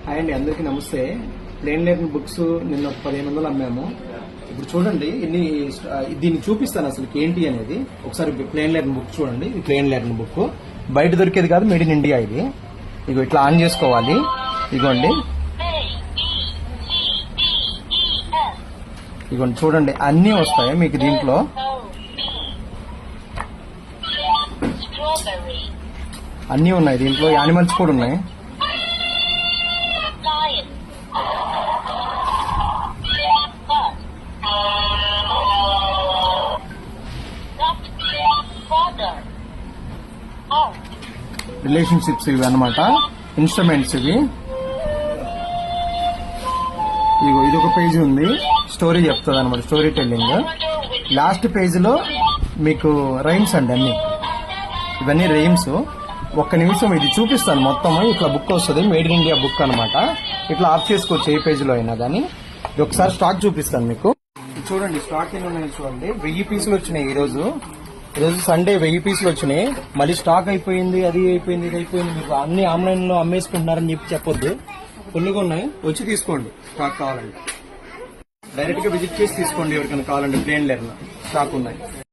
Hi అండి, అందరికీ నమస్తే. ప్లేన్ లెర్నింగ్ బుక్స్ నిన్న 1500 అమ్మాము. ఇప్పుడు చూడండి దీన్ని చూపిస్తాను అసలు ఏంటి అనేది. ఒకసారి ప్లేన్ లెర్నింగ్ బుక్ చూడండి. ఈ ప్లేన్ లెర్నింగ్ బుక్ బయట దొరికేది కాదు, మేడ్ ఇన్ ఇండియా ఇది. ఇగో ఇట్లా ఆన్ చేసుకోవాలి. ఇగోండి ఇగోండి చూడండి, అన్నీ వస్తాయి మీకు దీంట్లో. అన్నీ ఉన్నాయి దీంట్లో, యానిమల్స్ కూడా ఉన్నాయి. రిలేషన్షిప్స్ ఇవి అన్నమాట, ఇన్స్ట్రుమెంట్స్ ఇవి. ఇగో ఇదొక పేజ్ ఉంది, స్టోరీ చెప్తుంది అనమాట, స్టోరీ టెల్లింగ్. లాస్ట్ పేజ్ లో మీకు రైమ్స్ అండి, అన్ని ఇవన్నీ రైమ్స్. ఒక్క నిమిషం ఇది చూపిస్తాను మొత్తం. ఇట్లా బుక్ వస్తుంది, మేడ్ ఇన్ ఇండియా బుక్ అనమాట. ఇట్లా ఆఫ్ చేసుకోవచ్చు ఏ పేజ్ లో అయినా కానీ. ఇది ఒకసారి స్టాక్ చూపిస్తాను మీకు. చూడండి స్టాక్ ఎన్ని ఉన్నాయి చూడండి. 1000 పీసులు వచ్చినాయి ఈరోజు సండే. 1000 పీసులు వచ్చినాయి. మళ్ళీ స్టాక్ అయిపోయింది, అది అయిపోయింది, ఇది అయిపోయింది. మీకు అన్ని ఆన్లైన్ లో అమ్మేసుకుంటున్నారని చెప్పొద్దు. ఫుల్గా ఉన్నాయి, వచ్చి తీసుకోండి. స్టాక్ కావాలంటే డైరెక్ట్ గా విజిట్ చేసి తీసుకోండి. ఎవరికైనా కావాలంటే ప్లేన్ లెర్నింగ్ స్టాక్ ఉన్నాయి.